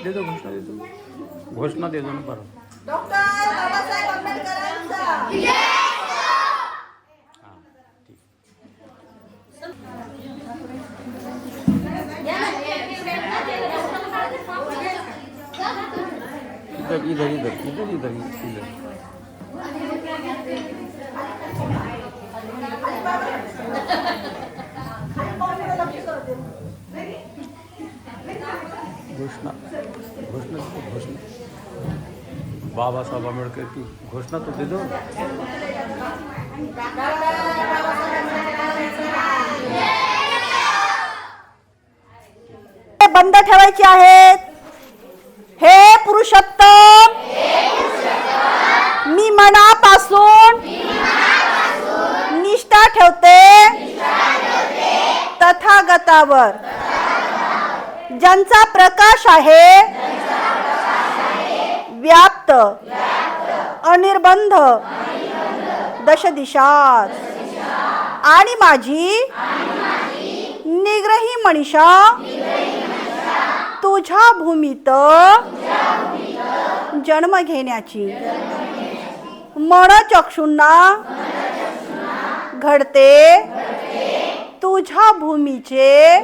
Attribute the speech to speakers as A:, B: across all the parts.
A: दे दो घोषणा दे दो घोषणा दे दो ना बरं.
B: डॉक्टर बाबासाहेब आंबेडकरांचा
A: हां ठीक. इधर इधर इधर इधर इधर इधर घोषणा घोषणा घोषणा बाबा साहब आम्बेडकर की घोषणा तो दे दो.
B: बंद ठेवायचे आहेत. हे पुरुषोत्तम मी मनापासून निष्ठा ठेवते तथागतावर ज्यांचा प्रकाश आहे व्याप्त अनिर्बंध दशदिशात आणि माझी निग्रही मनीषा तुझ्या भूमीत जन्म घेण्याची मनचक्षुंना घडते तुझ्या भूमीचे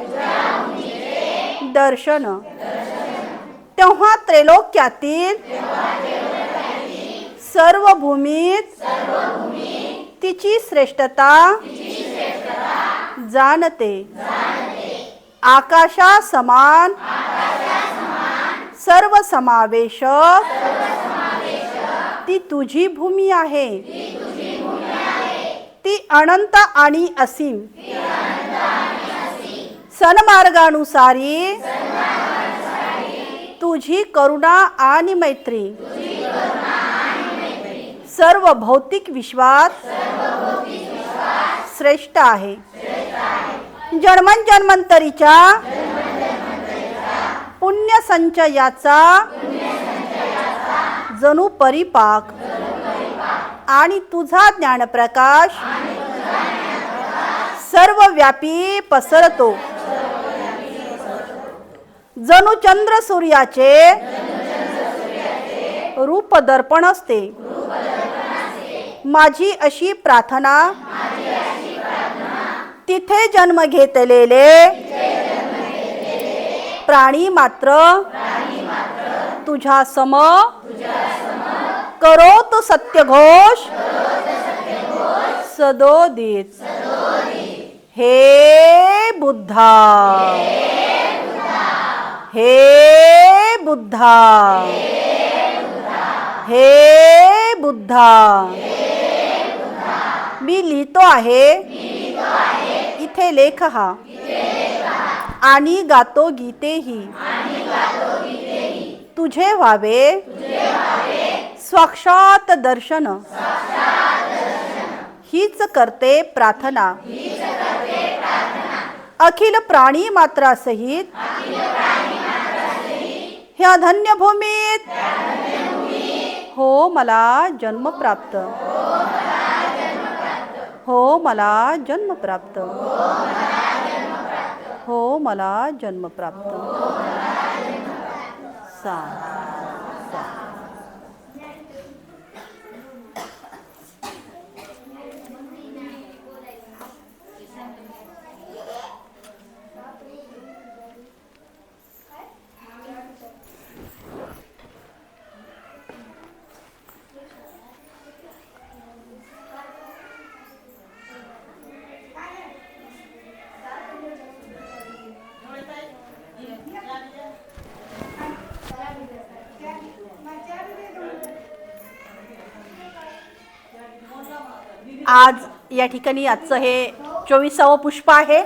B: दर्शन. तेव्हा त्रैलोक्यातील सर्व भूमीत तिची श्रेष्ठता जाणते. आकाशा समान सर्व समावेशक ती तुझी भूमी आहे. ती अनंत आणि असीम सन्मार्गानुसारी तुझी करुणा आणि मैत्री सर्व भौतिक विश्वात श्रेष्ठ आहे. जन्मंजन्मंतरीच्या पुण्य संचयाचा जणू परिपाक आणि तुझा ज्ञानप्रकाश सर्वव्यापी पसरतो. जणू चंद्र सूर्याचे रूप दर्पण असते. माझी अशी प्रार्थना तिथे जन्म घेतलेले प्राणी मात्र तुझ्या सम करोत सत्यघोष सदोदित. हे बुद्धा हे बुद्धा हे बुद्धा. मी लिहितो आहे इथे लेख हा आणि गातो गीतेही तुझे व्हावे साक्षात दर्शन. हीच करते प्रार्थना अखिल प्राणी मात्रासहित ह्या धन्य भूमीत हो मला जन्म प्राप्त. हो मला जन्म प्राप्त. हो मला जन्म प्राप्त. सा आज या ठिकाणी आजचं हे 24वे पुष्प आहे.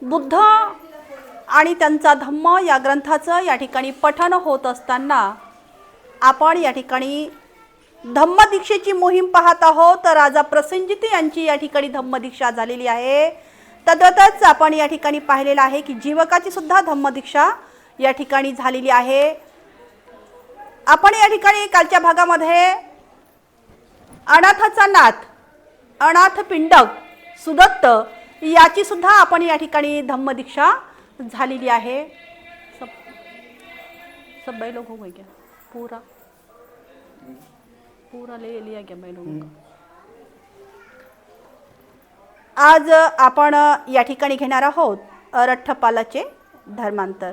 B: बुद्ध आणि त्यांचा धम्म या ग्रंथाचं या ठिकाणी पठण होत असताना आपण या ठिकाणी धम्मदीक्षेची मोहीम पाहत आहोत. राजा प्रसेनजित यांची या ठिकाणी धम्मदीक्षा झालेली आहे. तद्वतच आपण या ठिकाणी पाहिलेलं आहे की जीवकाची सुद्धा धम्मदीक्षा या ठिकाणी झालेली आहे. आपण या ठिकाणी कालच्या भागामध्ये अनाथाचा नाथ अनाथ पिंडक सुदत्त याची सुद्धा आपण या ठिकाणी धम्मदीक्षा झालेली आहे. सब भाई लोग हो गए क्या पूरा पूरा ले लिया क्या भाई लोगों का? आज आपण या ठिकाणी घेणार आहोत रठ्ठपालाचे धर्मांतर.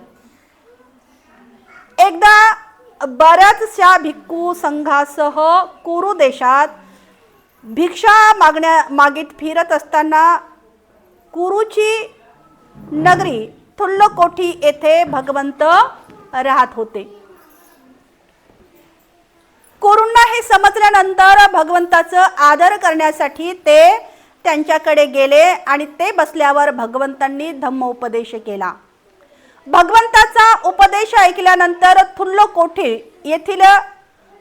B: एकदा बऱ्याचशा भिक्खू संघासह कुरु देशात भिक्षा मागीत फिरत असताना कुरुची नगरी थुल्लकोठी येथे भगवंत राहत होते. कुरूंना हे समजल्यानंतर भगवंताचा आदर करण्यासाठी ते त्यांच्याकडे गेले आणि ते बसल्यावर भगवंतांनी धम्मोपदेश केला. भगवंताचा उपदेश ऐकल्यानंतर थुल्लकोठी येथील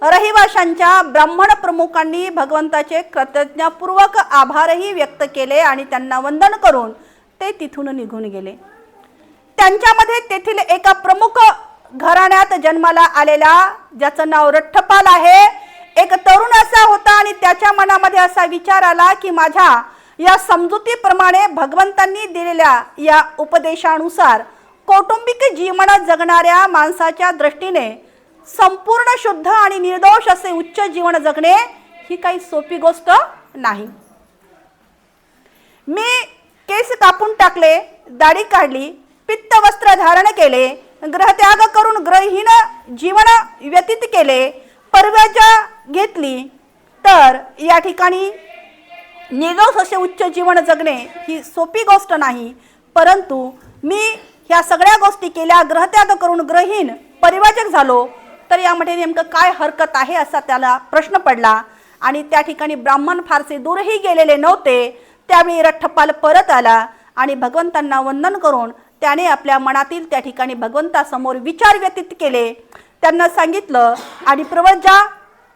B: रहिवाशांच्या ब्राह्मण प्रमुखांनी भगवंताचे कृतज्ञतापूर्वक आभारही व्यक्त केले आणि त्यांना वंदन करून ते तिथून निघून गेले. त्यांच्यामध्ये तेथील एका प्रमुख घराण्यात जन्माला आलेला, ज्याचं नाव रठ्ठपाल आहे, एक तरुण असा होता आणि त्याच्या मनामध्ये असा विचार आला की माझ्या या समजुतीप्रमाणे भगवंतांनी दिलेल्या या उपदेशानुसार कौटुंबिक जीवन जगणाऱ्या माणसाच्या दृष्टीने संपूर्ण शुद्ध आणि निर्दोष असे उच्च जीवन जगणे ही काही सोपी गोष्ट नाही. मी केस कापून टाकले, दाढी काढली, पित्त वस्त्र धारण केले, ग्रहत्याग करून ग्रहहीन जीवन व्यतीत केले, परव्याजा घेतली, तर या ठिकाणी निर्दोष असे उच्च जीवन जगणे ही सोपी गोष्ट नाही. परंतु मी ह्या सगळ्या गोष्टी केल्या, ग्रहत्याग करून ग्रहीन परिवाचक झालो, तर यामध्ये नेमकं काय हरकत आहे असा त्याला प्रश्न पडला. आणि त्या ठिकाणी ब्राह्मण फारसे दूरही गेलेले नव्हते. त्यावेळी रठ्ठपाल परत आला आणि भगवंतांना वंदन करून त्याने आपल्या मनातील त्या ठिकाणी भगवंतासमोर विचार व्यतीत केले. त्यांना सांगितलं आणि प्रवज्जा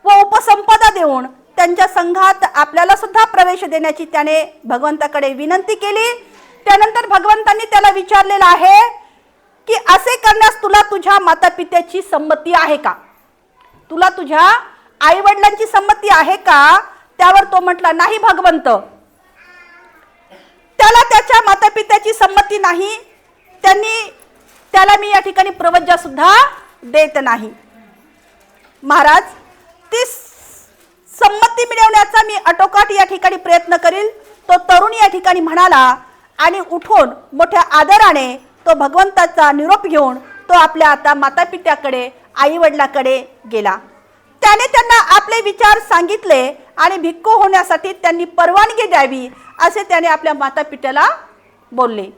B: व उपसंपदा देऊन त्यांच्या संघात आपल्याला सुद्धा प्रवेश देण्याची त्याने भगवंताकडे विनंती केली. त्यानंतर भगवंतांनी त्याला विचारलेलं आहे की असे करण्यास तुला तुझ्या मातापित्याची संमती आहे का? तुला तुझ्या आई वडिलांची संमती आहे का? त्यावर तो म्हटला नाही भगवंत. त्याला त्याच्या मातापित्याची संमती नाही, त्याला मी या ठिकाणी प्रवज्जा सुद्धा देत नाही. महाराज, ती संमती मिळवण्याचा मी आटोकाट या ठिकाणी प्रयत्न करील, तो तरुण या ठिकाणी म्हणाला आणि उठून मोठ्या आदराने तो भगवंताचा निरोप घेऊन तो आपल्या आता मातापित्याकडे, आई वडिलाकडे गेला. त्याने त्यांना आपले विचार सांगितले आणि भिक्खू होण्यासाठी त्यांनी परवानगी द्यावी असे त्याने आपल्या मातापित्याला बोलले.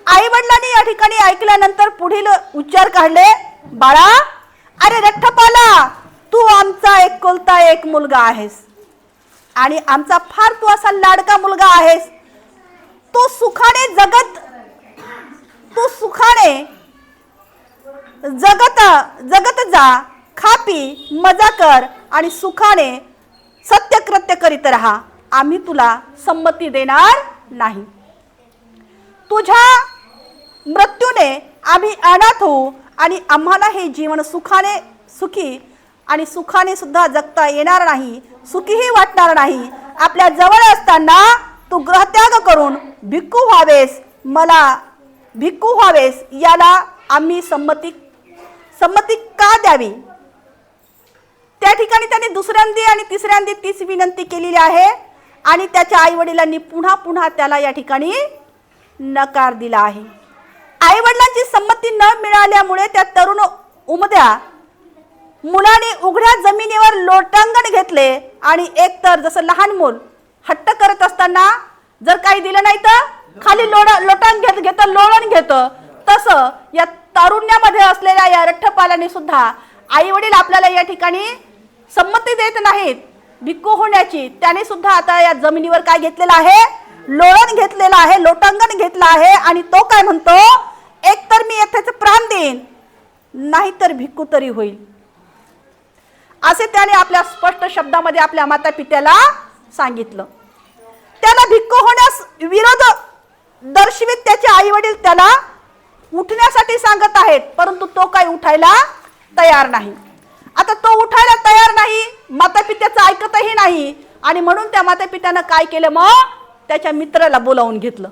B: आई वडिलांनी या ठिकाणी ऐकल्यानंतर पुढील उच्चार काढले, बाळा, अरे रठ्ठपाला, तू आमचा एकुलता एक मुलगा आहेस आणि आमचा फार तू असा लाडका मुलगा आहेस. तू सुखाने जगत जा, खा पी, मजा कर आणि सुखाने सत्यकृत्य करीत राहा. आम्ही तुला संमती देणार नाही. तुझ्या मृत्यूने आम्ही अनाथ होऊ आणि आम्हाला हे जीवन सुखाने सुद्धा जगता येणार नाही, सुखीही वाटणार नाही. आपल्या जवळ असताना तू ग्रहत्याग करून भिक्खू व्हावेस याला आम्ही संमती का द्यावी? त्या ठिकाणी त्याने दुसऱ्यांदी आणि तिसऱ्यांदी तीच विनंती केलेली आहे आणि त्याच्या आई वडिलांनी पुन्हा पुन्हा त्याला या ठिकाणी नकार दिला आहे. आई वडिलांची संमती न मिळाल्यामुळे त्या तरुण उमद्या मुलाने उघड्या जमिनीवर लोटांगण घेतले आणि एकतर जसं लहान मूल हट्ट करत असताना जर काही दिलं नाही तर खाली लोळण घेतं, तसं या तारुण्यामध्ये असलेल्या या रठ्ठपालाने सुद्धा आई वडील आपल्याला या ठिकाणी संमती देत नाहीत भिक्खू होण्याची, त्याने सुद्धा आता या जमिनीवर काय घेतलेलं आहे? लोळण घेतलेलं आहे, लोटांगण घेतलं आहे. आणि तो काय म्हणतो, एक तर मी येथेच प्राण देईन, नाहीतर भिक्खू तरी होईल, असे त्याने आपल्या स्पष्ट शब्दामध्ये आपल्या माता पित्याला सांगितलं. त्याला भिक्खू होण्यास विरोध दर्शवित त्याचे आई वडील त्याला उठण्यासाठी सांगत आहेत, परंतु तो काही उठायला तयार नाही. आता तो उठायला तयार नाही, माता पित्याचं ऐकतही नाही आणि म्हणून त्या माता पित्यानं काय केलं, मग त्याच्या मित्राला बोलावून घेतलं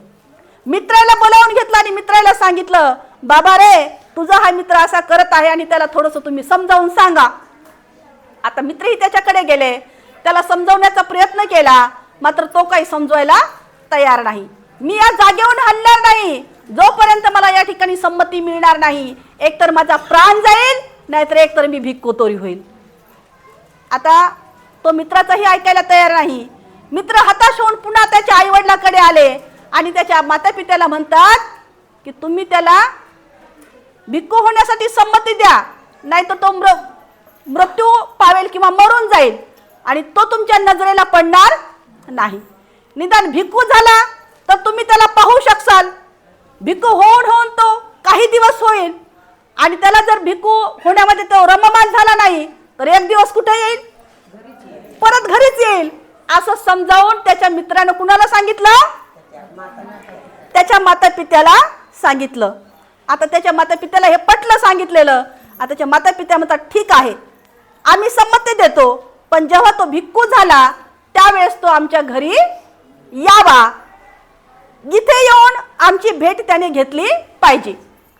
B: आणि मित्राला सांगितलं, बाबा रे, तुझा हा मित्र असा करत आहे आणि त्याला थोडंसं तुम्ही समजावून सांगा. आता मित्रही त्याच्याकडे गेले, त्याला समजावण्याचा प्रयत्न केला, मात्र तो काही समजवायला तयार नाही. मी या जागेवरून हलणार नाही जोपर्यंत मला या ठिकाणी संमती मिळणार नाही. एकतर माझा प्राण जाईल, नाहीतर एकतर मी भिक्कोतोरी होईल. आता तो मित्राचाही ऐकायला तयार नाही. मित्र हताश होऊन पुन्हा त्याच्या आईवडिलाकडे आले आणि त्याच्या मातापित्याला म्हणतात की तुम्ही त्याला भिक्खू होण्यासाठी संमती द्या, नाहीतर तो मृत्यू पावेल किंवा मरून जाईल आणि तो तुमच्या नजरेला पडणार नाही. निदान भिक्खू झाला तर तुम्ही त्याला पाहू शकाल. भिक्खू होऊन होऊन तो काही दिवस होईल आणि त्याला जर भिक्खू होण्यामध्ये तो रममान झाला नाही तर एक दिवस कुठे येईल, परत घरीच येईल. असं समजावून त्याच्या मित्रानं कुणाला सांगितलं, त्याच्या मातापित्याला सांगितलं. आता त्याच्या मातापित्याला हे पटलं सांगितलेलं. आता त्याच्या मातापित्या म्हणतात ठीक आहे, आम्ही संमती देतो, पण जेव्हा तो भिक्खू झाला त्यावेळेस तो आमच्या घरी यावा, इथे येऊन आमची भेट त्याने घेतली पाहिजे,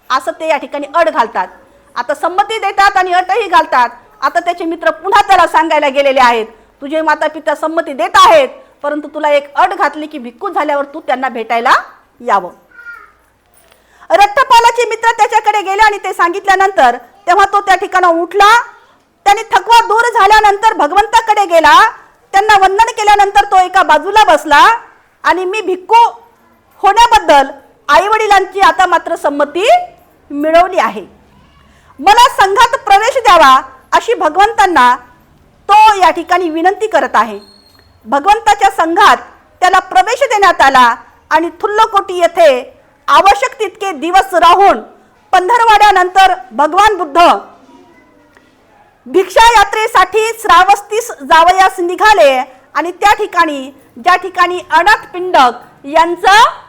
B: असं ते या ठिकाणी अट घालतात. आता संमती देतात आणि अटही घालतात. आता त्याचे मित्र पुन्हा त्याला सांगायला गेलेले आहेत, तुझे माता पिता संमती देत आहेत, परंतु तुला एक अट घातली की भिक्खू झाल्यावर तू त्यांना भेटायला यावं. रट्टपालाचे मित्र त्याच्याकडे गेले आणि ते सांगितल्यानंतर तेव्हा तो त्या ठिकाणाहून उठला. त्याने थकवा दूर झाल्यानंतर भगवंताकडे गेला. त्यांना वंदन केल्यानंतर तो एका बाजूला बसला आणि मी भिक्खू होण्याबद्दल आई वडिलांची आता मात्र संमती मिळवली आहे, मला संघात प्रवेश द्यावा अशी भगवंतांना तो या ठिकाणी विनंती करत आहे. भगवंताच्या संघात त्याला प्रवेश देण्यात आला आणि थुल्लकोटी येथे आवश्यक तितके दिवस राहून पंधरवाड्यानंतर भगवान बुद्ध भिक्षा यात्रेसाठी श्रावस्तीस जावयास निघाले आणि त्या ठिकाणी ज्या ठिकाणी अनाथ पिंडक यांचं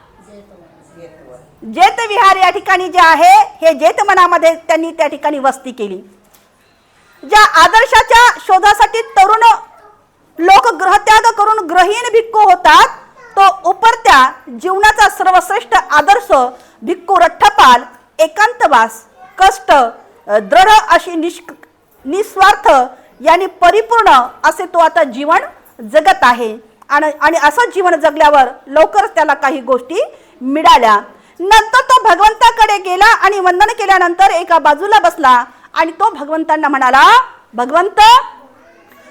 B: जेत विहार या ठिकाणी जे आहे हे जेतमनामध्ये त्यांनी त्या ठिकाणी वस्ती केली. ज्या आदर्शाच्या शोधासाठी तरुण लोक ग्रहत्याग करून ग्रहीण भिक्खू होतात, तो उपरत्या जीवनाचा सर्वश्रेष्ठ आदर्श भिक्खू रट्टपाल एकांतवास, कष्ट, दृढ अशी निस्वार्थ यांनी परिपूर्ण असे तो आता जीवन जगत आहे. आणि असं जीवन जगल्यावर लवकरच त्याला काही गोष्टी मिळाल्या. नंतर तो भगवंताकडे गेला आणि वंदन केल्यानंतर एका बाजूला बसला आणि तो भगवंतांना म्हणाला,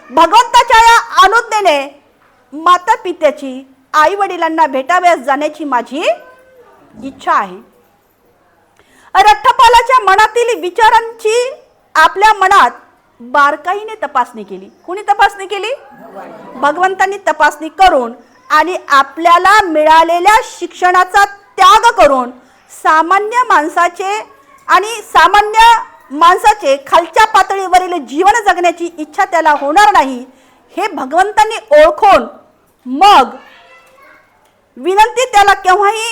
B: भगवंताच्या या अनुज्ञेने माता पित्याची आई वडिलांना भेटाव्यास जाण्याची माझी इच्छा आहे. रट्टपालाच्या मनातील विचारांची आपल्या मनात बारकाईने तपासणी केली. कोणी तपासणी केली? भगवंतांनी तपासणी करून आणि आपल्याला मिळालेल्या शिक्षणाचा त्याग करून सामान्य माणसाचे खालच्या पातळीवरील जीवन जगण्याची इच्छा त्याला होणार नाही हे भगवंतांनी ओळखून मग विनंती त्याला केव्हाही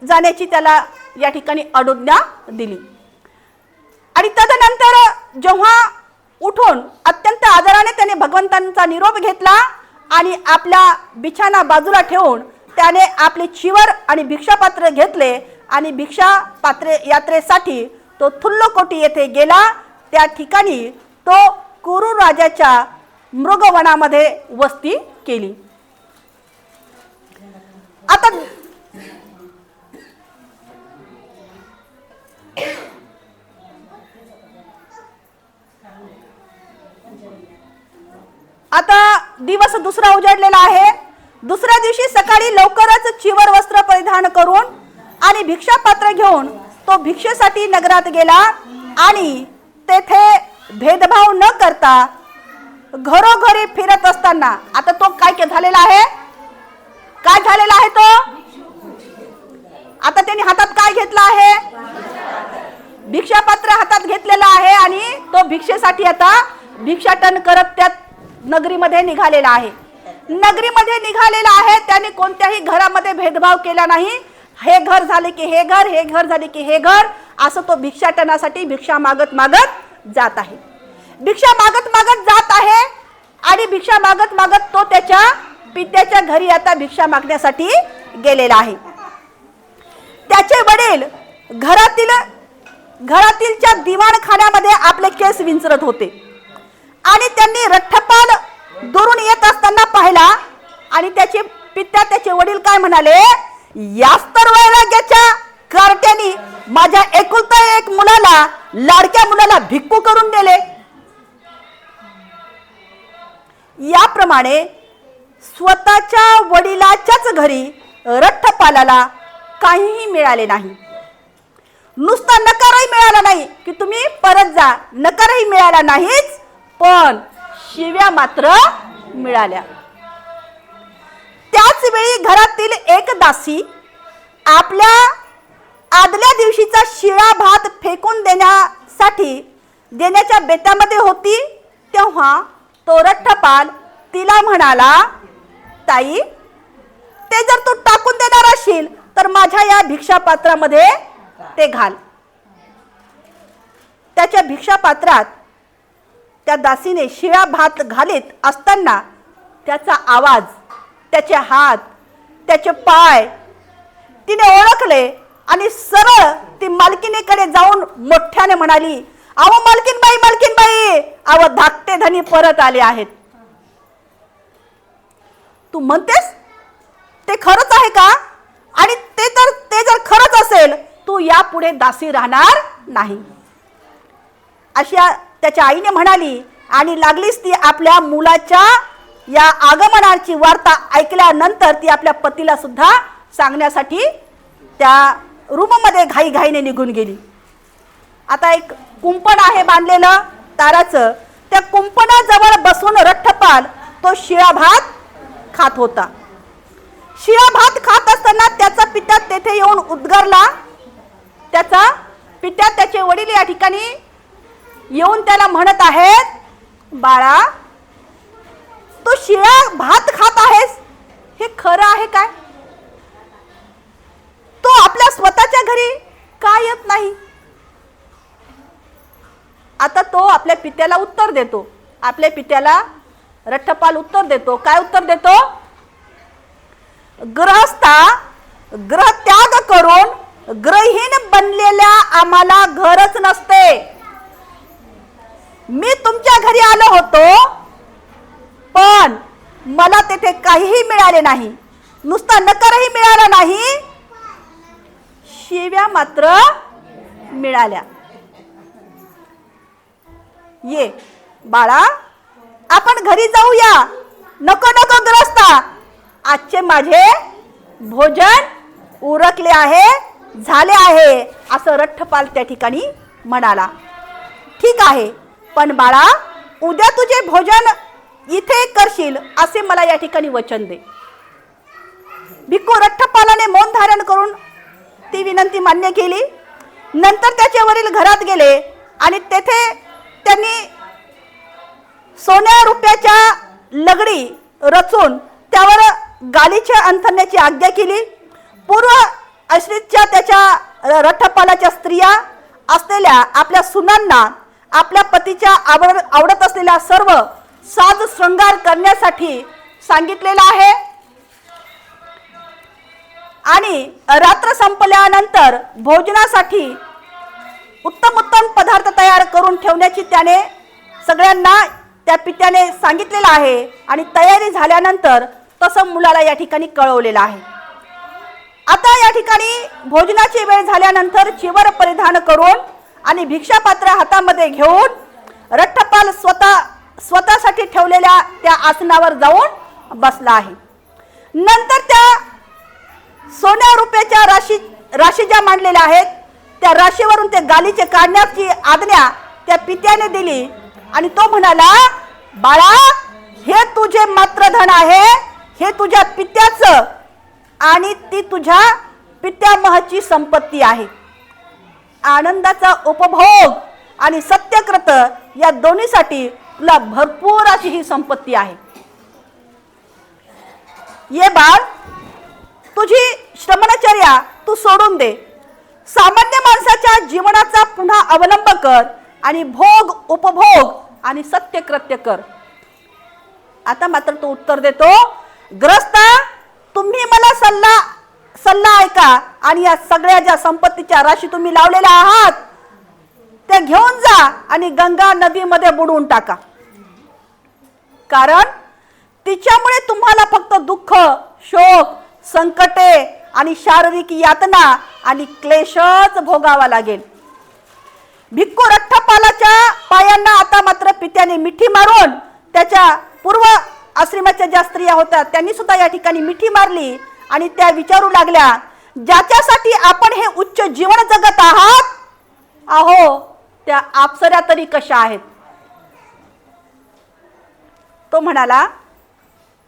B: जाण्याची त्याला या ठिकाणी अनुज्ञा दिली. आणि तदनंतर जेव्हा उठून अत्यंत आदराने त्याने भगवंतांचा निरोप घेतला आणि आपला बिछाना बाजूला ठेवून त्याने आपले चिवर आणि भिक्षापात्र घेतले आणि भिक्षापात्र यात्रेसाठी तो थुल्लकोटी येथे गेला. त्या ठिकाणी तो कुरु राजाच्या मृगवनामध्ये वस्ती केली. आता दिवस दुसरा उजाडलेला आहे. दुसऱ्या दिवशी सकाळी लवकरच चिवर वस्त्र परिधान करून आणि भिक्षापात्र घेऊन तो भिक्षेसाठी नगरात गेला आणि तेथे भेदभाव न करता घरोघरी फिरत असताना आता तो काय झालेला आहे? काय झालेला आहे तो? आता त्यांनी हातात काय घेतला आहे? भिक्षापात्र हातात घेतलेला आहे आणि तो भिक्षेसाठी आता भिक्षाटन करत त्या नगरीमध्ये निघालेला आहे. नगरीमध्ये निघालेला आहे. त्याने कोणत्याही घरामध्ये भेदभाव केला नाही. हे घर झाले की हे घर, हे घर झाले की हे घर, असं तो भिक्षाटनासाठी भिक्षा मागत मागत जात आहे. भिक्षा मागत मागत जात आहे आणि भिक्षा मागत मागत तो त्याच्या पित्याच्या घरी आता भिक्षा मागण्यासाठी गेलेला आहे. त्याचे वडील घरातील घरातीलच्या दिवाणखान्यामध्ये आपले केस विंचरत होते आणि त्यांनी रठ्ठपाल दुरून येत असताना पाहिला आणि त्याचे पित्या त्याचे वडील काय म्हणाले, याच तर वैराग्याच्या कार्ट्याने माझ्या एकुलता एक मुलाला, लाडक्या मुलाला भिक्खू करून दिले. याप्रमाणे स्वतःच्या वडिलाच्याच घरी रठ्ठपालाला काहीही मिळाले नाही. नुसता नकारही मिळाला नाही की तुम्ही परत जा, नकारही मिळाला नाहीच, पण शिव्या मात्र मिळाल्या. त्याच वेळी घरातील एक दासी आपल्या आदल्या दिवशीचा शिळा भात फेकून देण्याच्या बेतामध्ये होती. तेव्हा तो रठ्ठपाल तिला म्हणाला, ताई, ते जर तू टाकून देणार असशील तर माझ्या या भिक्षापात्रामध्ये ते घाल. त्याच्या भिक्षापात्रात त्या दासीने शिळा भात घालीत असताना त्याचा आवाज, त्याचे हात, त्याचे पाय तिने ओळखले आणि सरळ ती मालकीणीकडे जाऊन मोठ्याने म्हणाली, अहो मालकीनबाई, मालकीनबाई, अहो धाकटे धनी परत आले आहेत. तू म्हणतेस ते खरंच आहे का? आणि ते जर खरंच असेल, तू यापुढे दासी राहणार नाही, अशा त्याच्या आईने म्हणाली. आणि लागलीच ती आपल्या मुलाच्या या आगमनाची वार्ता ऐकल्यानंतर ती आपल्या पतीला सुद्धा सांगण्यासाठी त्या रूममध्ये घाईघाईने निघून गेली. आता एक कुंपण आहे बांधलेलं ताराचं, त्या कुंपणाजवळ बसून रठ्ठपाल तो शिळा भात खात होता. शिळा भात खात असताना त्याचा पिता तेथे येऊन उद्गारला. त्याचा पिता, त्याचे वडील या ठिकाणी येऊन त्याला म्हणत आहेत, बाळा, तू शिळा भात खात आहेस, हे खरं आहे काय? तो आपल्या स्वतःच्या घरी का येत नाही? आता तो आपल्या पित्याला उत्तर देतो. आपल्या पित्याला रठ्ठपाल उत्तर देतो. काय उत्तर देतो? गृहस्था, गृहत्याग करून गृहहीन बनलेल्या आम्हाला घरच नसते. मी तुमच्या घरी आलो होतो, पण मला तेथे काहीही मिळाले नाही, नुसता नकारही मिळाला नाही, शिव्या मात्र मिळाल्या. ये बाळा, आपण घरी जाऊया. नको नको गृहस्था, आजचे माझे भोजन उरकले आहे, झाले आहे, असं रठ्ठपाल त्या ठिकाणी म्हणाला. ठीक आहे, पण बाळा, उद्या तुझे भोजन इथे करशील असे मला या ठिकाणी वचन दे. भिक्खू रठ्ठपालाने मौन धारण करून ती विनंती मान्य केली. नंतर त्याचे वडील घरात गेले आणि तेथे त्यांनी सोन्या रुपयाच्या लगडी रचून त्यावर गालीच्या अंथरण्याची आज्ञा केली. पूर्व आश्रितच्या त्याच्या रठ्ठपालाच्या स्त्रिया असलेल्या आपल्या सुनांना आपल्या पतीच्या आवडत असलेला सर्व साज शृंगार करण्यासाठी सांगितलेला आहे. आणि रात्र संपल्यानंतर भोजनासाठी उत्तम उत्तम पदार्थ तयार करून ठेवण्याची त्याने सगळ्यांना त्या पित्याने सांगितलेलं आहे. आणि तयारी झाल्यानंतर तसं मुलाला या ठिकाणी कळवलेलं आहे. आता या ठिकाणी भोजनाची वेळ झाल्यानंतर चिवर परिधान करून आणि भिक्षापात्र हातामध्ये घेऊन रठ्ठपाल स्वतःसाठी ठेवलेल्या त्या आसनावर जाऊन बसला आहे. नंतर त्या सोन्या रुपयाच्या राशी ज्या मांडलेल्या आहेत त्या राशीवरून ते गालीचे काढण्याची आज्ञा त्या पित्याने दिली. आणि तो म्हणाला, बाळा, हे तुझे मात्र धन आहे, हे तुझ्या पित्याचं आणि ती तुझ्या पित्यामहची संपत्ती आहे. आनंदाचा उपभोग आणि सत्यकृत या दोन्हीसाठी तुला भरपूर अशी ही संपत्ती आहे. ये बाळ, तुझी श्रमणचर्या तू सोडून दे, सामान्य माणसाच्या जीवनाचा पुन्हा अवलंब कर आणि भोग, उपभोग आणि सत्यकृत्य कर. आता मात्र तो उत्तर देतो, ग्रस्ता, तुम्ही मला सल्ला ऐका आणि या सगळ्या ज्या संपत्तीच्या राशी तुम्ही लावलेल्या आहात त्या घेऊन जा आणि गंगा नदीमध्ये बुडवून टाका, कारण तिच्यामुळे तुम्हाला फक्त दुःख, शोक, संकटे आणि शारीरिक यातना आणि क्लेशच भोगावा लागेल. भिक्खू रठ्ठपालाच्या पायांना आता मात्र पित्याने मिठी मारून, त्याच्या पूर्व आश्रमाच्या ज्या स्त्रिया होत्या त्यांनी सुद्धा या ठिकाणी मिठी मारली आणि त्या विचारू लागल्या, ज्याच्यासाठी आपण हे उच्च जीवन जगत आहात, अहो त्या अप्सरा तरी कशा आहेत. तो म्हणाला,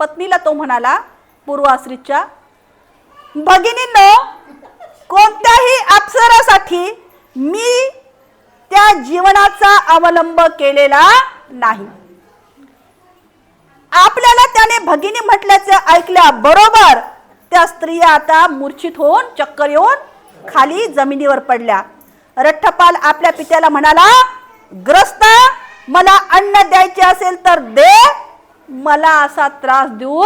B: पत्नीला तो म्हणाला, पूर्वाश्रितच्या भगिनींनो, कोणत्याही अप्सरासाठी मी त्या जीवनाचा अवलंब केलेला नाही. आपल्याला त्याने भगिनी म्हटल्याचे ऐकल्या बरोबर त्या स्त्रिया आता मूर्छित होऊन चक्कर येऊन खाली जमिनीवर पडल्या. रठ्ठपाल आपल्या पित्याला म्हणाला, ग्रस्ता, मला अन्न द्यायचे असेल तर दे, मला असा त्रास देऊ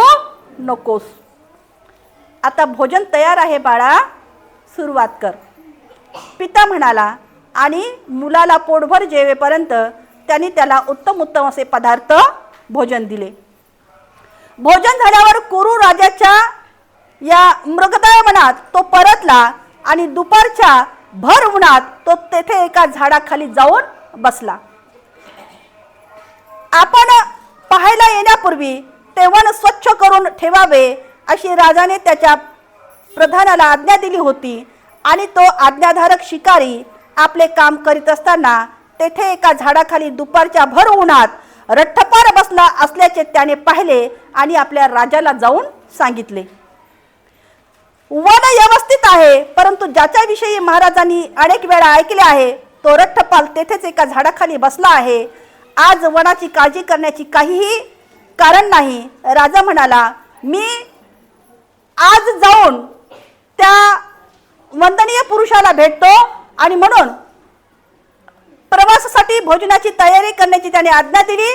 B: नकोस. आता भोजन तयार आहे बाळा, सुरुवात कर. पिता म्हणाला आणि मुलाला पोटभर जेवेपर्यंत त्यांनी त्याला उत्तम उत्तम असे पदार्थ भोजन दिले. भोजन झाल्यावर कुरु राजाच्या या मृगदाय वनात तो परतला आणि दुपारच्या भर उन्हात तो तेथे एका झाडाखाली जाऊन बसला. आपण पाहायला येण्यापूर्वी ते वन स्वच्छ करून ठेवावे अशी राजाने त्याच्या प्रधानाला आज्ञा दिली होती आणि तो आज्ञाधारक शिकारी आपले काम करीत असताना तेथे एका झाडाखाली दुपारच्या भर उन्हात रठ्ठपाल बसला असल्याचे त्याने पाहिले आणि आपल्या राजाला जाऊन सांगितले. वन व्यवस्थित आहे, परंतु ज्याच्याविषयी महाराजांनी अनेक वेळा ऐकले आहे तो रठ्ठपाल तेथेच एका झाडाखाली बसला आहे. आज वनाची काळजी करण्याची काहीही कारण नाही. राजा म्हणाला, मी आज जाऊन त्या वंदनीय पुरुषाला भेटतो आणि म्हणून प्रवासासाठी भोजनाची तयारी करण्याची त्याने आज्ञा दिली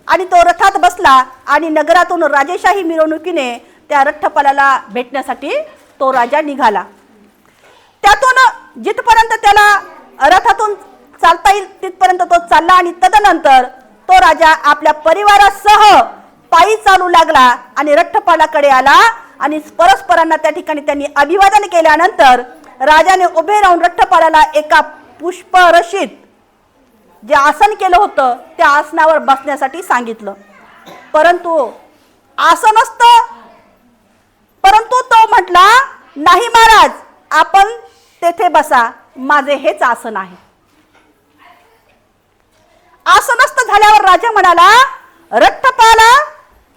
B: आणि तो रथात बसला आणि नगरातून राजेशाही मिरवणुकीने त्या रठ्ठपालाला भेटण्यासाठी तो राजा निघाला. त्यातून जिथपर्यंत त्याला रथातून चालता येईल तिथपर्यंत तो चालला आणि तदनंतर तो राजा आपल्या परिवारासह पायी चालू लागला आणि रठ्ठपालाकडे आला आणि परस्परांना त्या ठिकाणी त्यांनी अभिवादन केल्यानंतर राजाने उभे राहून रठ्ठपालाला एका पुष्परशीत जे आसन केलं होतं त्या आसनावर बसण्यासाठी सांगितलं. परंतु तो म्हटला, नाही महाराज, आपण तेथे बसा, माझे हेच आसन आहे. आसनस्थ झाल्यावर राजा म्हणाला, रठ्ठपाला,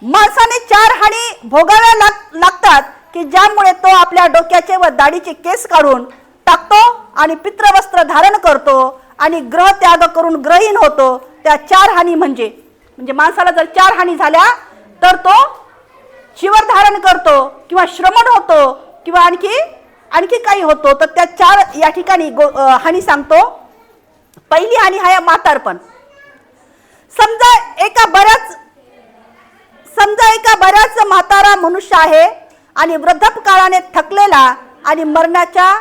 B: माणसाने 4 हानी भोगाव्या लागतात की ज्यामुळे तो आपल्या डोक्याचे व दाढीचे केस काढून टाकतो आणि पितृवस्त्र धारण करतो आणि ग्रह त्याग करून ग्रहीण होतो. त्या 4 हानी म्हणजे माणसाला जर 4 हानी झाल्या तर तो शिवर धारण करतो किंवा श्रमण होतो किंवा आणखी काही होतो. तर त्या 4 या ठिकाणी हानी सांगतो. पहिली हानी आहे म्हातारपण. समजा एका बऱ्याच म्हातारा मनुष्य आहे आणि वृद्धपकाळाने थकलेला आणि मरणाच्या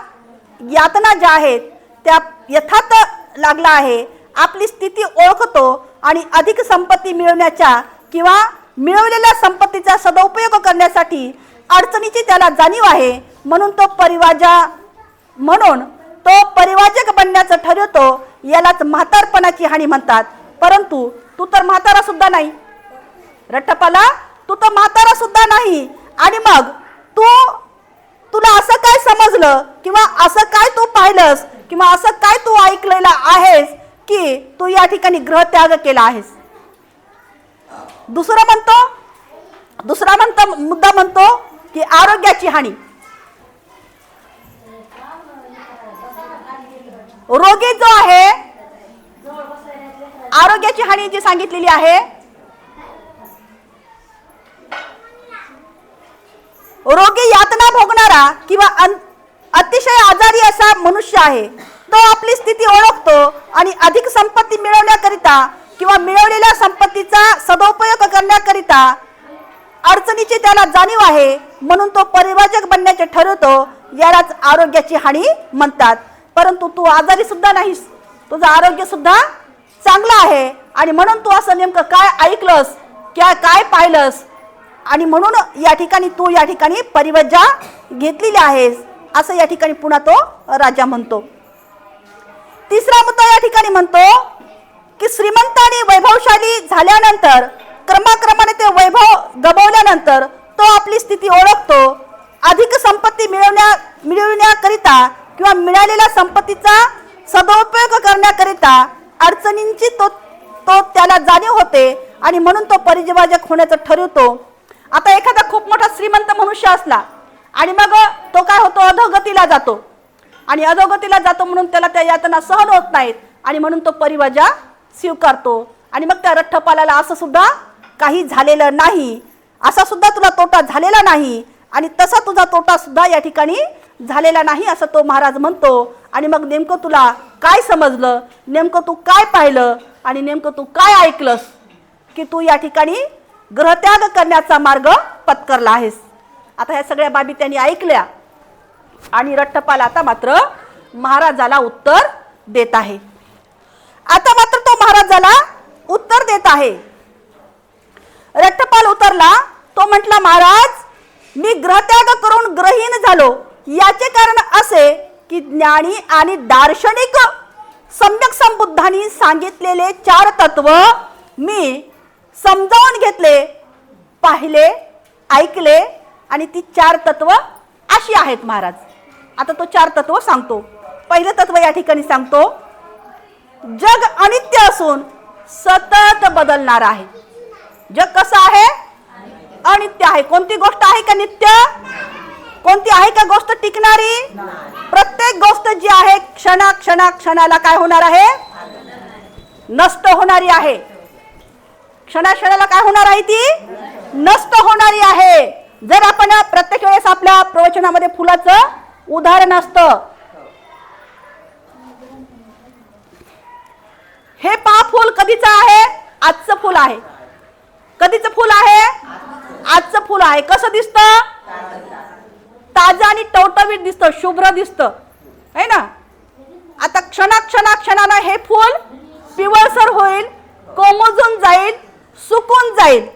B: यातना ज्या आहेत त्या यथार्थ लागला आहे. आपली स्थिती ओळखतो आणि अधिक संपत्ती मिळवण्याच्या किंवा मिळवलेल्या संपत्तीचा सदुपयोग करण्यासाठी अडचणीची त्याला जाणीव आहे. म्हणून तो परिवाजक बनण्याचं ठरवतो. यालाच म्हातारपणाची हानी म्हणतात. परंतु तू तर म्हातारा सुद्धा नाही रठ्ठपाला, तू तर म्हातारा सुद्धा नाही. आणि मग तुला असं काय समजलं किंवा असं काय तू पाहिलंस किंवा असं काय तू ऐकलेलं आहेस की तू या ठिकाणी ग्रह त्याग केला आहेस. दुसरा मुद्दा म्हणतो की आरोग्याची हानी. रोगी जो आहे, आरोग्याची हानी जी सांगितलेली आहे, रोगी यातना भोगणारा किंवा अतिशय आजारी असा मनुष्य आहे. तो आपली स्थिती ओळखतो आणि अधिक संपत्ती मिळवण्याकरिता किंवा मिळवलेल्या संपत्तीचा सदुपयोग करण्याकरिता अडचणीची त्याला जाणीव आहे. म्हणून तो परिवाजक बनण्याचे ठरवतो. यालाच आरोग्याची हानी म्हणतात. परंतु तू आजारी सुद्धा नाहीस तुझं आरोग्य सुद्धा चांगलं आहे आणि म्हणून तू असं नेमकं काय ऐकलंस किंवा काय पाहिलंस आणि म्हणून या ठिकाणी तू या ठिकाणी परिवज्जा घेतलेली आहेस असं या ठिकाणी पुन्हा तो राजा म्हणतो. तिसरा मुद्दा या ठिकाणी म्हणतो की श्रीमंत आणि वैभवशाली झाल्यानंतर क्रमाक्रमाने ते वैभव गमावल्यानंतर तो आपली स्थिती ओळखतो. अधिक संपत्ती मिळविण्याकरिता किंवा मिळालेल्या संपत्तीचा सदुपयोग करण्याकरिता अडचणींची तो त्याला जाणीव होते आणि म्हणून तो परिव्राजक होण्याचं ठरवतो. आता एखादा खूप मोठा श्रीमंत मनुष्य असला आणि मग तो काय होतो, अधोगतीला जातो आणि अधोगतीला जातो म्हणून त्याला त्या यातना सहन होत नाहीत आणि म्हणून तो परिव्राजा स्वीकारतो आणि मग त्या रठ्ठपालाला असं सुद्धा काही झालेलं नाही, असा सुद्धा तुला तोटा झालेला नाही आणि तसा तुझा तोटा सुद्धा या ठिकाणी झालेला नाही असं तो महाराज म्हणतो. आणि मग नेमकं तुला काय समजलं, नेमकं तू काय पाहिलं आणि नेमकं तू काय ऐकलंस की तू या ठिकाणी ग्रहत्याग करण्याचा मार्ग पत्करला आहेस. आता ह्या सगळ्या बाबी त्यांनी ऐकल्या आणि रठ्ठपाल आता मात्र महाराजाला उत्तर देत आहे. आता मात्र तो महाराजाला उत्तर देत आहे. रठ्ठपाल उतरला. तो म्हटला, महाराज मी ग्रहत्याग करून ग्रहीण झालो. याचे कारण असे की ज्ञानी आणि दार्शनिक सम्यक संबुद्धांनी सांगितलेले 4 तत्व मी समजावून घेतले, पाहिले, ऐकले आणि ती 4 तत्व अशी आहेत महाराज. आता तो 4 तत्व सांगतो. पहिलं तत्व या ठिकाणी सांगतो, जग अनित्य असून सतत बदलणार आहे. जग कसं आहे? अनित्य आहे. कोणती गोष्ट आहे का नित्य? कोणती आहे का गोष्ट टिकणारी? प्रत्येक गोष्ट जी आहे क्षणाला काय होणार आहे? नष्ट होणारी आहे. क्षणाला काय होणार आहे? ती नष्ट होणारी आहे. जर आपण प्रत्येक वेळेस आपल्या प्रवचनामध्ये फुलाचं उदाहरण असतं, हे पहा फूल कधीचं आहे? आजचं फूल आहे. कधीचं फूल आहे? आजचं फूल आहे. कसं दिसतं? ताजं आणि टवटवीत दिसतं, शुभ्र दिसतं है ना. आता क्षणानं हे फूल पिवळसर होईल, कोमजून जाईल, सुकून जाईल.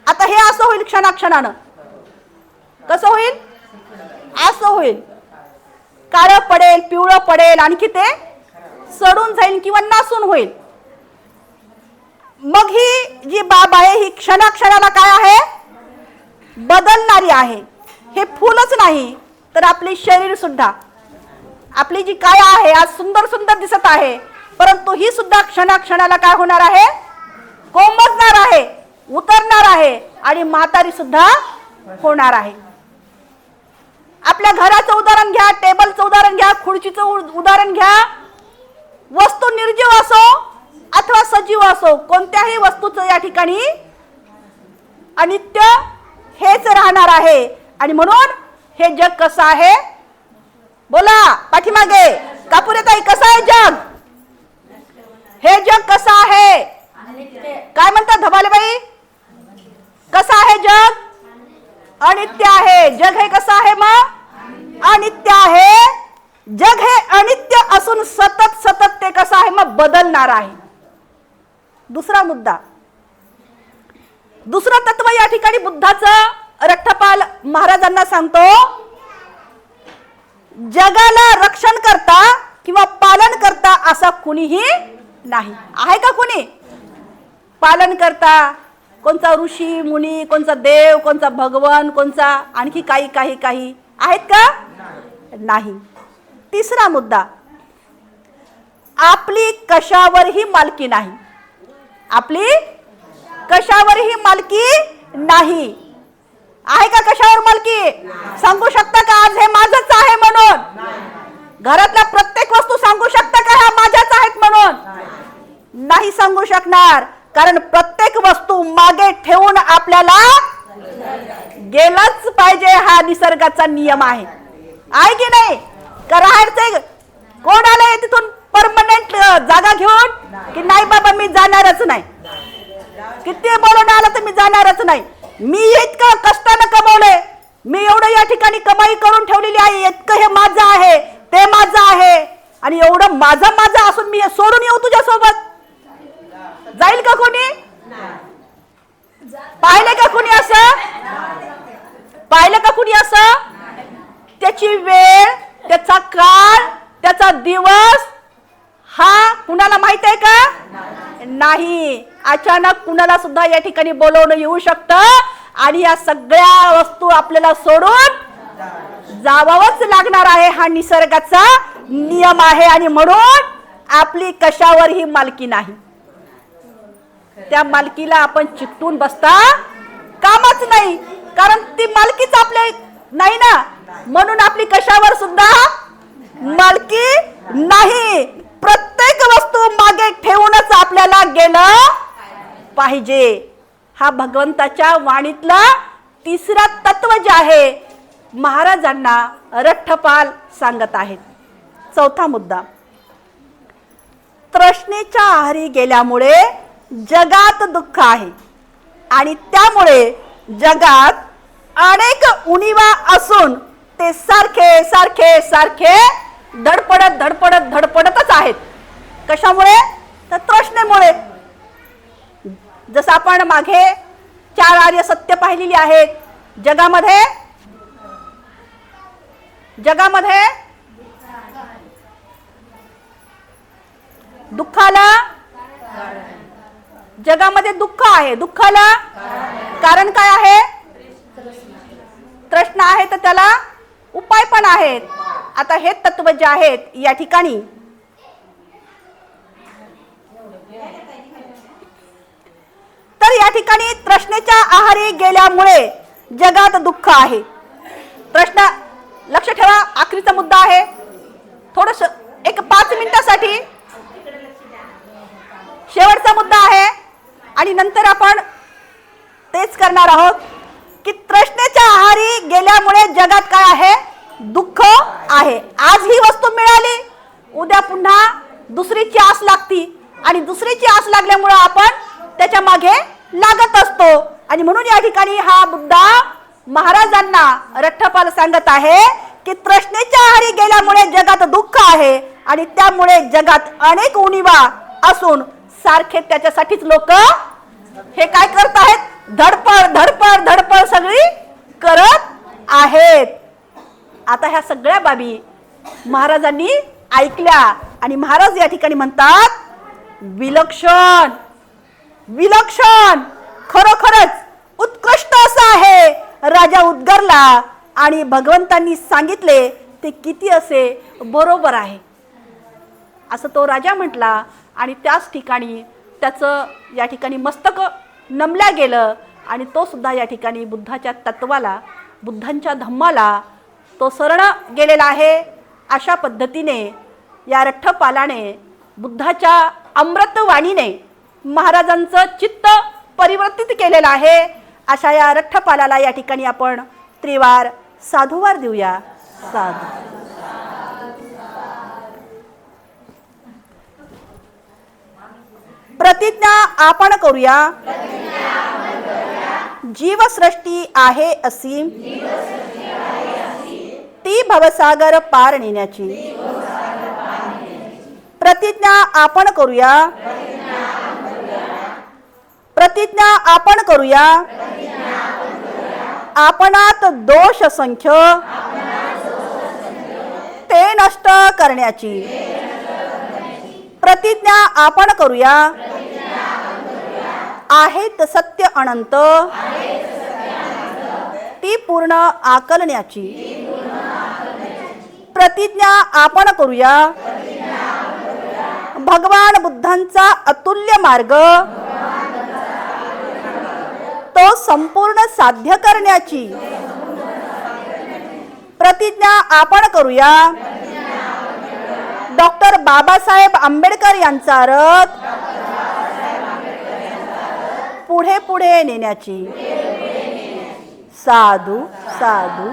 B: आता हे असं होईल क्षणानं. कसं होईल? असं होईल. काळं पडेल, पिवळं पडेल, आणखी ते सडून जाईल किंवा नासून होईल. मग ही जी बाब आहे ही क्षणाला काय आहे? बदलणारी आहे. हे फूलच नाही तर आपले शरीर सुद्धा, आपली जी काय आहे आज सुंदर दिसत आहे, परंतु ही सुद्धा क्षणाला काय होणार आहे? कोमजणार आहे, उतरणार आहे आणि म्हातारी सुद्धा होणार आहे. आपल्या घराचं उदाहरण घ्या, टेबलचं उदाहरण घ्या, खुर्चीचं उदाहरण घ्या. वस्तू निर्जीव असो अथवा सजीव असो, कोणत्याही वस्तूचं या ठिकाणी अनित्य हेच राहणार आहे. आणि म्हणून हे जग कसं आहे? बोला पाठीमागे कापुरेताई, कसं आहे जग? हे जग कसं आहे? काय म्हणतात धबालेबाई? कसं आहे जग? अनित्य आहे. जग हे कसं आहे मग? अनित्य आहे. जग हे अनित्य असून सतत ते कसं आहे मग? बदलणार आहे. दुसरा मुद्दा, दुसरं तत्व या ठिकाणी बुद्धाचं रठ्ठपाल महाराजांना सांगतो, जगाला रक्षण करता किंवा पालन करता असा कुणीही नाही. आहे का कुणी पालन करता? कोणचा ऋषी मुनी, कोणचा देव, कोणचा भगवान, कोणचा आणखी काही आहेत का? नाही. तिसरा मुद्दा, आपली कशावरही मालकी नाही. आपली कशावरही मालकी नाही. आहे का कशावर मालकी? सांगू शकता का आज हे माझंच आहे म्हणून? घरातल्या प्रत्येक वस्तू सांगू शकता का ह्या माझ्याच आहेत म्हणून? नाही सांगू शकणार. कारण प्रत्येक वस्तू मागे ठेवून आपल्याला गेलाच पाहिजे, हा निसर्गाचा नियम आहे. आहे की नाही? करायचे कोण आले तिथून परमनंट जागा घेऊन की नाही बाबा मी जाणारच नाही. किती बोलून आलं तर मी जाणारच नाही. मी इतकं कष्टानं कमवलंय, मी एवढं या ठिकाणी कमाई करून ठेवलेली आहे, इतकं हे माझं आहे, ते माझं आहे आणि एवढं माझं माझं असून मी सोडून येऊ तुझ्या सोबत? जाईल का कोणी? पाहिलं का कुणी असं? पाहिलं का कुणी असं? त्याची वेळ, त्याचा काळ, त्याचा दिवस हा कुणाला माहित आहे का? नाही. अचानक कुणाला सुद्धा या ठिकाणी बोलवणं येऊ शकतं आणि या सगळ्या वस्तू आपल्याला सोडून जावावंच लागणार आहे. हा निसर्गाचा नियम आहे आणि म्हणून आपली कशावरही मालकी नाही. त्या मालकीला आपण चिकटून बसता कामच नाही, कारण ती मालकीच आपल्या नाही ना. म्हणून आपली कशावर सुद्धा मालकी नाही. प्रत्येक वस्तू मागे ठेवूनच आपल्याला गेलं पाहिजे. हा भगवंताच्या वाणीतला तिसरा तत्व जे आहे महाराजांना रठ्ठपाल सांगत आहेत. चौथा मुद्दा, तृष्णेच्या आहारी गेल्यामुळे जगात दुःख आहे आणि त्यामुळे जगात अनेक उणीवा असून ते सारखे सारखे सारखे धडपडत धडपडत धडपडतच आहेत. कशामुळे? तर तृष्णेमुळे. जसं आपण मागे 4 आर्य सत्य पाहिलेली आहेत. जगामध्ये दुःखाला, जगामध्ये दुःख आहे. दुःखाला कारण काय आहे? तृष्णा आहे, तर त्याला उपाय पण आहेत. आता हे तत्व जे आहेत या ठिकाणी तर या ठिकाणी तृष्णेच्या आहारी गेल्यामुळे जगात दुःख आहे. तृष्णा लक्ष ठेवा, आखरीचा मुद्दा आहे. थोडस एक 5 मिनिटासाठी शेवटचा मुद्दा आहे आणि नंतर आपण तेच करणार आहोत की तृष्णेच्या आहारी गेल्यामुळे जगात काय आहे? दुःख आहे. आज ही वस्तू मिळाली, उद्या पुन्हा दुसरीची आस लागती आणि दुसरीची आस लागल्यामुळे आपण त्याच्या मागे लागत असतो. आणि म्हणून या ठिकाणी हा मुद्दा महाराजांना रठ्ठपाल सांगत आहे की तृष्णेच्या आहारी गेल्यामुळे जगात दुःख आहे आणि त्यामुळे जगात अनेक उणीवा असून सारखे त्याच्यासाठीच लोक हे काय करत आहेत? धडपड धडपड धडपड सगळी करत आहेत. आता ह्या सगळ्या बाबी महाराजांनी ऐकल्या आणि महाराज या ठिकाणी म्हणतात, विलक्षण विलक्षण, खरोखरच उत्कृष्ट असं आहे. राजा उद्गारला आणि भगवंतांनी सांगितले ते किती असे बरोबर आहे असं तो राजा म्हटला. आणि त्याच ठिकाणी त्याचं या ठिकाणी मस्तक नमल्या गेलं आणि तो सुद्धा या ठिकाणी बुद्धाच्या तत्वाला, बुद्धांच्या धम्माला तो शरण गेलेला आहे. अशा पद्धतीने या रठ्ठपालाने बुद्धाच्या अमृतवाणीने महाराजांचं चित्त परिवर्तित केलेलं आहे. अशा या रठ्ठपालाला या ठिकाणी आपण त्रिवार साधुवार देऊया. साधू. प्रतिज्ञा आपण करूया, जीवसृष्टी आहे असीम, ती भवसागर पार नेण्याची. प्रतिज्ञा आपण करूया, प्रतिज्ञा आपण करूया, आपणात दोष संख्य ते नष्ट करण्याची. प्रतिज्ञा आपण करूया, आहेत सत्य अनंत ती पूर्ण आकलण्याची. प्रतिज्ञा आपण करूया, भगवान बुद्धांचा अतुल्य मार्ग तो संपूर्ण साध्य करण्याची. प्रतिज्ञा आपण करूया, डॉक्टर बाबासाहेब आंबेडकर यांचा रथ पुढे पुढे नेण्याची. साधू साधू.